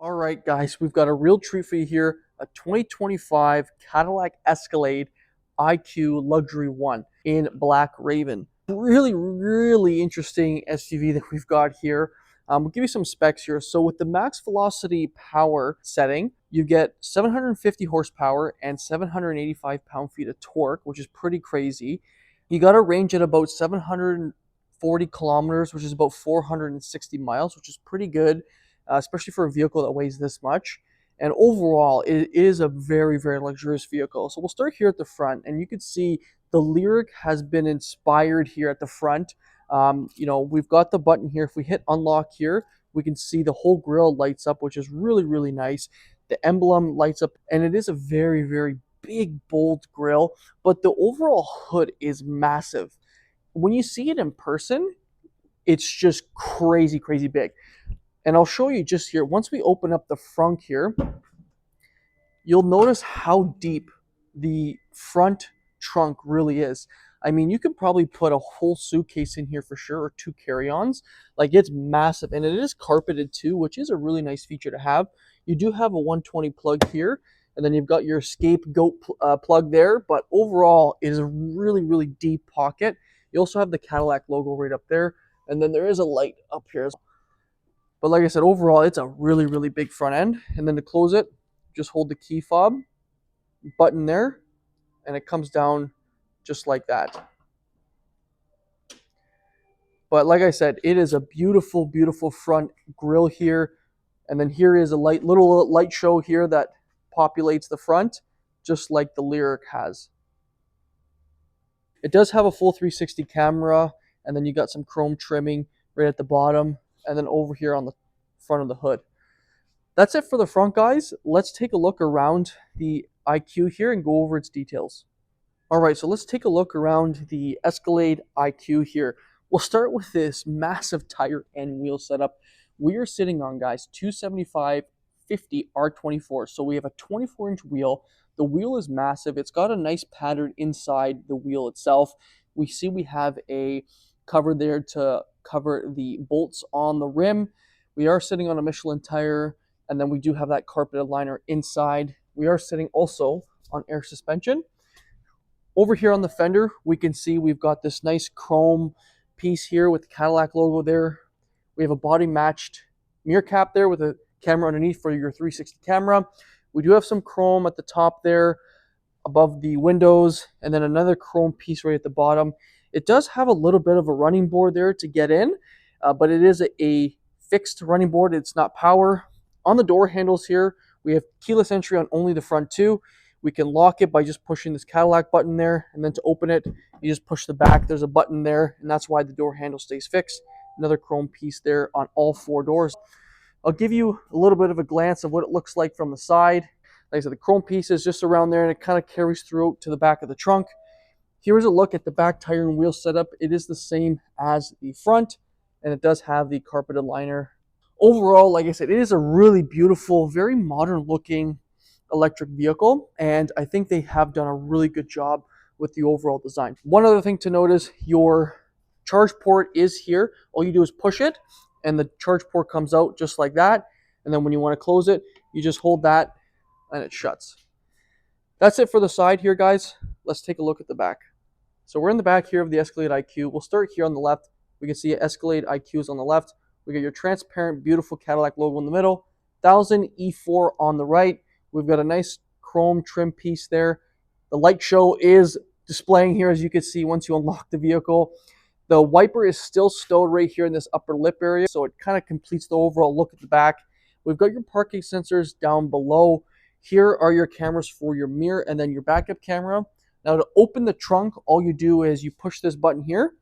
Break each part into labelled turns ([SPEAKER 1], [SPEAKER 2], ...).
[SPEAKER 1] All right, guys, we've got a real treat for you here, a 2025 Cadillac Escalade IQ Luxury 1 in Black Raven. Really, really interesting SUV that we've got here. We'll give you some specs here. So with the max velocity power setting, you get 750 horsepower and 785 pound-feet of torque, which is pretty crazy. You got a range at about 740 kilometers, which is about 460 miles, which is pretty good, especially for a vehicle that weighs this much. And overall, it is a very, very luxurious vehicle. So we'll start here at the front, and you can see the Lyric has been inspired here at the front. We've got the button here. If we hit unlock here, we can see the whole grille lights up, which is really, really nice. The emblem lights up, and it is a very, very big, bold grille, but the overall hood is massive. When you see it in person, it's just crazy, crazy big. And I'll show you just here. Once we open up the front here, you'll notice how deep the front trunk really is. I mean, you could probably put a whole suitcase in here for sure, or two carry-ons. Like, it's massive, and it is carpeted too, which is a really nice feature to have. You do have a 120 plug here, and then you've got your scapegoat plug there, but overall, it is a really, really deep pocket. You also have the Cadillac logo right up there, and then there is a light up here as well. But like I said, overall, it's a really, really big front end. And then to close it, just hold the key fob button there, and it comes down just like that. But like I said, it is a beautiful, beautiful front grille here. And then here is a little light show here that populates the front, just like the Lyric has. It does have a full 360 camera, and then you got some chrome trimming right at the bottom, and then over here on the front of the hood. That's it for the front, guys. Let's take a look around the IQ here and go over its details. All right, so let's take a look around the Escalade IQ here. We'll start with this massive tire and wheel setup. We are sitting on, guys, 275/50 R24. So we have a 24-inch wheel. The wheel is massive. It's got a nice pattern inside the wheel itself. We see we have a cover there to cover the bolts on the rim. We are sitting on a Michelin tire, and then we do have that carpeted liner inside. We are sitting also on air suspension. Over here on the fender, we can see we've got this nice chrome piece here with the Cadillac logo there. We have a body matched mirror cap there with a camera underneath for your 360 camera. We do have some chrome at the top there above the windows, and then another chrome piece right at the bottom. It does have a little bit of a running board there to get in, but it is a fixed running board. It's not power. On the door handles here, we have keyless entry on only the front two. We can lock it by just pushing this Cadillac button there, and then to open it, you just push the back. There's a button there, and that's why the door handle stays fixed. Another chrome piece there on all four doors. I'll give you a little bit of a glance of what it looks like from the side. Like I said, the chrome piece is just around there, and it kind of carries through to the back of the trunk. Here's a look at the back tire and wheel setup. It is the same as the front, and it does have the carpeted liner. Overall, like I said, it is a really beautiful, very modern looking electric vehicle, and I think they have done a really good job with the overall design. One other thing to note is your charge port is here. All you do is push it, and the charge port comes out just like that. And then when you want to close it, you just hold that, and it shuts. That's it for the side here, guys. Let's take a look at the back. So we're in the back here of the Escalade IQ. We'll start here on the left. We can see Escalade IQ is on the left. We got your transparent, beautiful Cadillac logo in the middle. 1000 E4 on the right. We've got a nice chrome trim piece there. The light show is displaying here, as you can see once you unlock the vehicle. The wiper is still stowed right here in this upper lip area, so it kind of completes the overall look at the back. We've got your parking sensors down below. Here are your cameras for your mirror and then your backup camera. Now to open the trunk, all you do is you push this button here,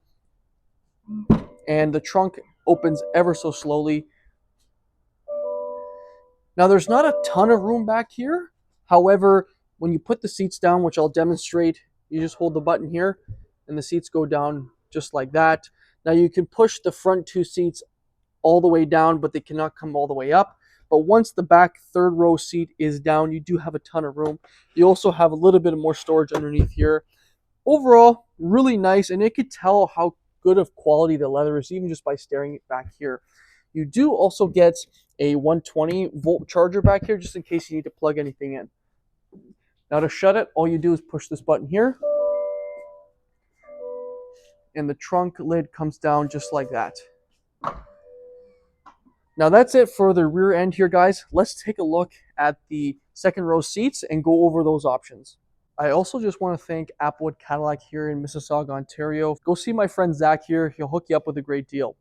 [SPEAKER 1] and the trunk opens ever so slowly. Now there's not a ton of room back here. However, when you put the seats down, which I'll demonstrate, you just hold the button here and the seats go down just like that. Now you can push the front two seats all the way down, but they cannot come all the way up. But once the back third row seat is down, you do have a ton of room. You also have a little bit of more storage underneath here. Overall, really nice, and you could tell how good of quality the leather is even just by staring it back here. You do also get a 120-volt charger back here just in case you need to plug anything in. Now to shut it, all you do is push this button here, and the trunk lid comes down just like that. Now that's it for the rear end here, guys. Let's take a look at the second row seats and go over those options. I also just want to thank Applewood Cadillac here in Mississauga, Ontario. Go see my friend Zach here. He'll hook you up with a great deal.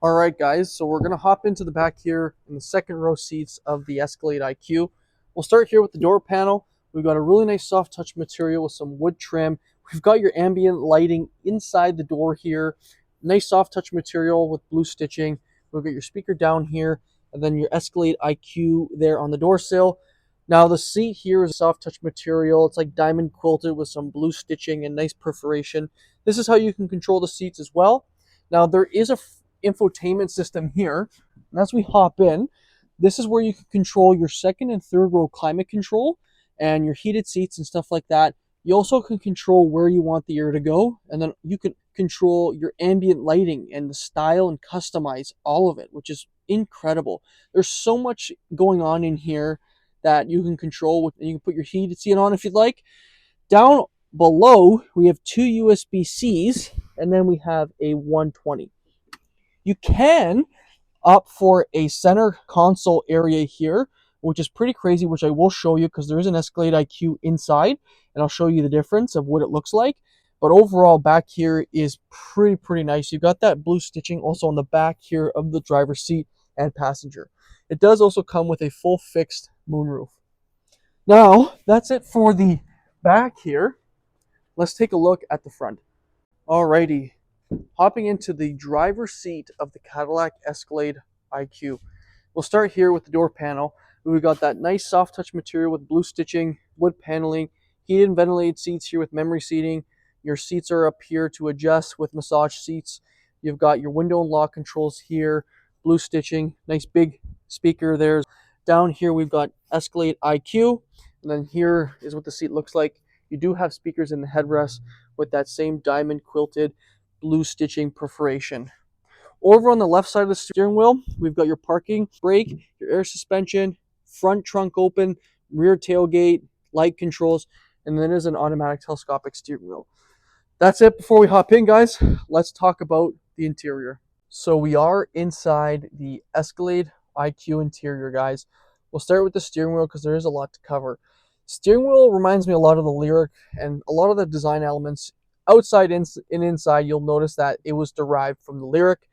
[SPEAKER 1] All right, guys, so we're going to hop into the back here in the second row seats of the Escalade IQ. We'll start here with the door panel. We've got a really nice soft touch material with some wood trim. We've got your ambient lighting inside the door here. Nice soft touch material with blue stitching. We've got your speaker down here, and then your Escalade IQ there on the door sill. Now the seat here is soft touch material. It's like diamond quilted with some blue stitching and nice perforation. This is how you can control the seats as well. Now there is a infotainment system here, and as we hop in, this is where you can control your second and third row climate control and your heated seats and stuff like that. You also can control where you want the air to go, and then you can control your ambient lighting and the style and customize all of it, which is incredible. There's so much going on in here that you can control. You can put your heated seat on if you'd like. Down below, we have two USB-Cs, and then we have a 120. You can opt for a center console area here, which is pretty crazy, which I will show you because there is an Escalade IQ inside, and I'll show you the difference of what it looks like. But overall, back here is pretty nice. You've got that blue stitching also on the back here of the driver's seat and passenger. It does also come with a full fixed moonroof. Now, that's it for the back here. Let's take a look at the front. Alrighty, hopping into the driver's seat of the Cadillac Escalade IQ. We'll start here with the door panel. We've got that nice soft touch material with blue stitching, wood paneling, heated and ventilated seats here with memory seating. Your seats are up here to adjust with massage seats. You've got your window and lock controls here, blue stitching, nice big speaker there. Down here we've got Escalade IQ, and then here is what the seat looks like. You do have speakers in the headrest with that same diamond quilted blue stitching perforation. Over on the left side of the steering wheel, we've got your parking brake, your air suspension, front trunk open, rear tailgate, light controls, and then there's an automatic telescopic steering wheel. That's it before we hop in, guys. Let's talk about the interior. So we are inside the Escalade IQ interior, guys. We'll start with the steering wheel because there is a lot to cover. Steering wheel reminds me a lot of the Lyric, and a lot of the design elements outside and inside, you'll notice that it was derived from the Lyric.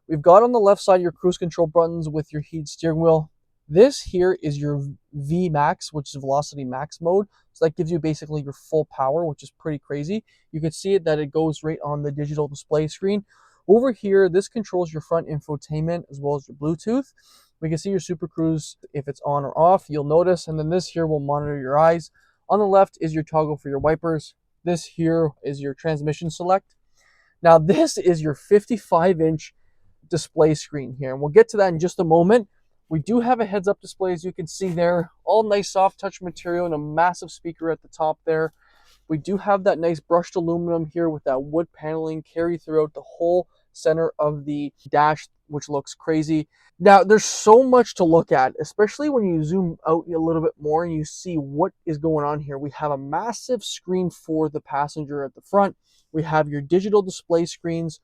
[SPEAKER 1] We've got on the left side your cruise control buttons with your heated steering wheel. This here is your V Max, which is velocity max mode. So that gives you basically your full power, which is pretty crazy. You can see it that it goes right on the digital display screen. Over here, this controls your front infotainment as well as your Bluetooth. We can see your Super Cruise if it's on or off, you'll notice. And then this here will monitor your eyes. On the left is your toggle for your wipers. This here is your transmission select. Now this is your 55-inch display screen here, and we'll get to that in just a moment. We do have a heads-up display, as you can see there. All nice soft touch material and a massive speaker at the top there. We do have that nice brushed aluminum here with that wood paneling carry throughout the whole center of the dash, which looks crazy. Now, there's so much to look at, especially when you zoom out a little bit more and you see what is going on here. We have a massive screen for the passenger at the front. We have your digital display screens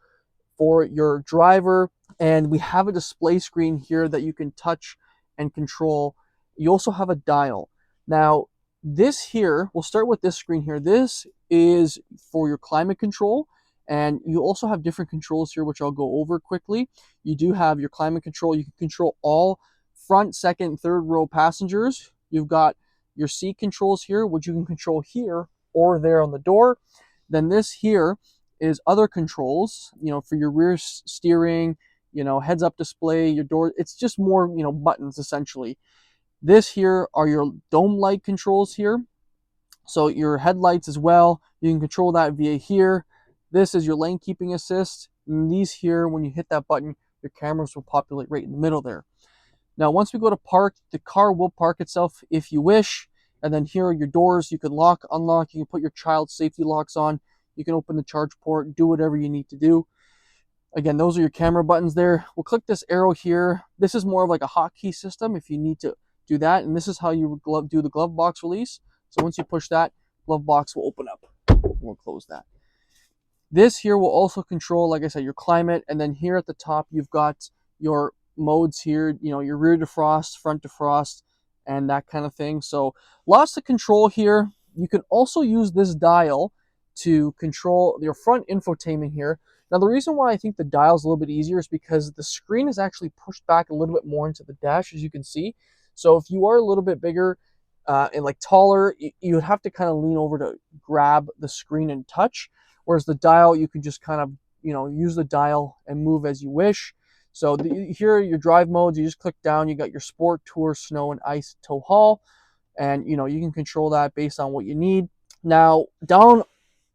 [SPEAKER 1] for your driver, and we have a display screen here that you can touch and control. You also have a dial. Now, this here, we'll start with this screen here. This is for your climate control, and you also have different controls here, which I'll go over quickly. You do have your climate control. You can control all front, second, third row passengers. You've got your seat controls here, which you can control here or there on the door. Then this here is other controls, for your rear steering, heads up display, your door. It's just more, buttons essentially. This here are your dome light controls here. So your headlights as well, you can control that via here. This is your lane keeping assist. And these here, when you hit that button, your cameras will populate right in the middle there. Now, once we go to park, the car will park itself if you wish. And then here are your doors. You can lock, unlock. You can put your child safety locks on. You can open the charge port, do whatever you need to do. Again, those are your camera buttons there. We'll click this arrow here. This is more of like a hotkey system if you need to do that. And this is how you do the glove box release. So once you push that, glove box will open up. We'll close that. This here will also control, like I said, your climate. And then here at the top, you've got your modes here, you know, your rear defrost, front defrost, and that kind of thing. So lots to control here. You can also use this dial to control your front infotainment here. Now, the reason why I think the dial is a little bit easier is because the screen is actually pushed back a little bit more into the dash, as you can see. So if you are a little bit bigger and like taller, you would have to kind of lean over to grab the screen and touch. Whereas the dial, you can just kind of, you know, use the dial and move as you wish. So here are your drive modes. You just click down. You got your sport, tour, snow, and ice, tow, haul. And, you know, you can control that based on what you need. Now, down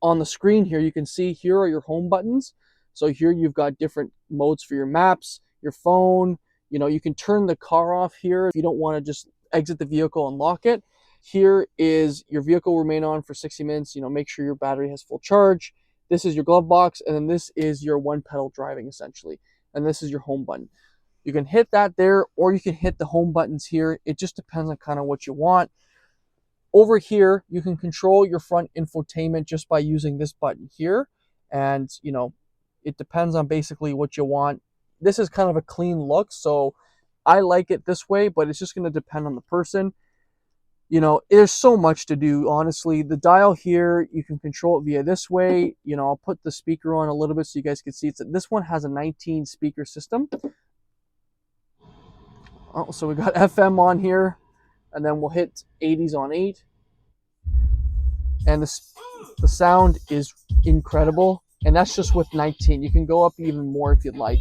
[SPEAKER 1] on the screen here, you can see here are your home buttons. So here you've got different modes for your maps, your phone. You know, you can turn the car off here if you don't want to just exit the vehicle and lock it. Here is your vehicle will remain on for 60 minutes. You know, make sure your battery has full charge. This is your glove box, and then this is your one pedal driving essentially. And this is your home button. You can hit that there, or you can hit the home buttons here. It just depends on kind of what you want. Over here, you can control your front infotainment just by using this button here. And, you know, it depends on basically what you want. This is kind of a clean look, so I like it this way, but it's just going to depend on the person. You know, there's so much to do, honestly. The dial here, you can control it via this way. You know, I'll put the speaker on a little bit so you guys can see. This one has a 19 speaker system. Oh, so we got FM on here, and then we'll hit 80s on 8. And the sound is incredible, and that's just with 19. You can go up even more if you'd like.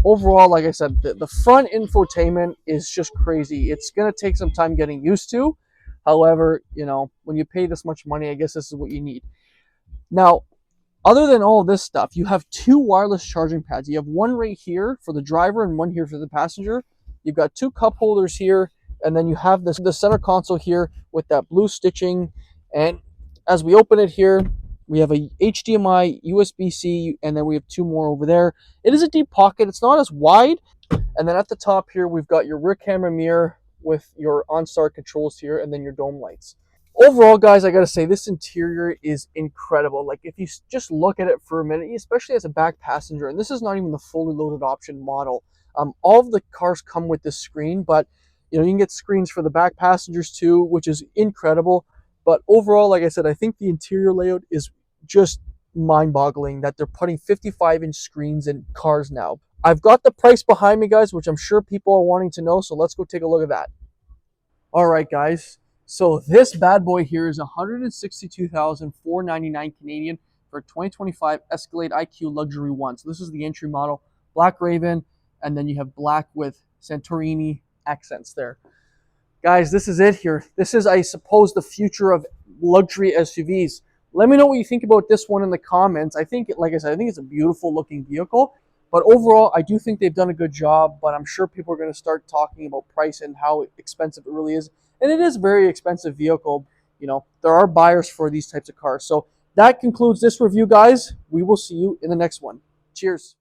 [SPEAKER 1] Overall, like I said, the front infotainment is just crazy. It's going to take some time getting used to. However, you know, when you pay this much money, I guess this is what you need. Now, other than all of this stuff, you have 2 wireless charging pads. You have one right here for the driver and one here for the passenger. You've got 2 cup holders here, and then you have the center console here with that blue stitching. And as we open it here, we have a HDMI, USB-C, and then we have 2 more over there. It is a deep pocket. It's not as wide. And then at the top here, we've got your rear camera mirror with your OnStar controls here, and then your dome lights. Overall, guys, I gotta say, this interior is incredible. Like, if you just look at it for a minute, especially as a back passenger, and this is not even the fully loaded option model. All of the cars come with this screen, but, you know, you can get screens for the back passengers too, which is incredible. But overall, like I said, I think the interior layout is just mind-boggling that they're putting 55-inch screens in cars now. I've got the price behind me, guys, which I'm sure people are wanting to know, so let's go take a look at that. All right, guys. So this bad boy here is 162,499 Canadian for 2025 Escalade IQ Luxury 1. So this is the entry model, black Raven, and then you have black with Santorini accents there. Guys, this is it here. This is, I suppose, the future of luxury SUVs. Let me know what you think about this one in the comments. I think, like I said, I think it's a beautiful looking vehicle. But overall, I do think they've done a good job. But I'm sure people are going to start talking about price and how expensive it really is. And it is a very expensive vehicle. You know, there are buyers for these types of cars. So that concludes this review, guys. We will see you in the next one. Cheers.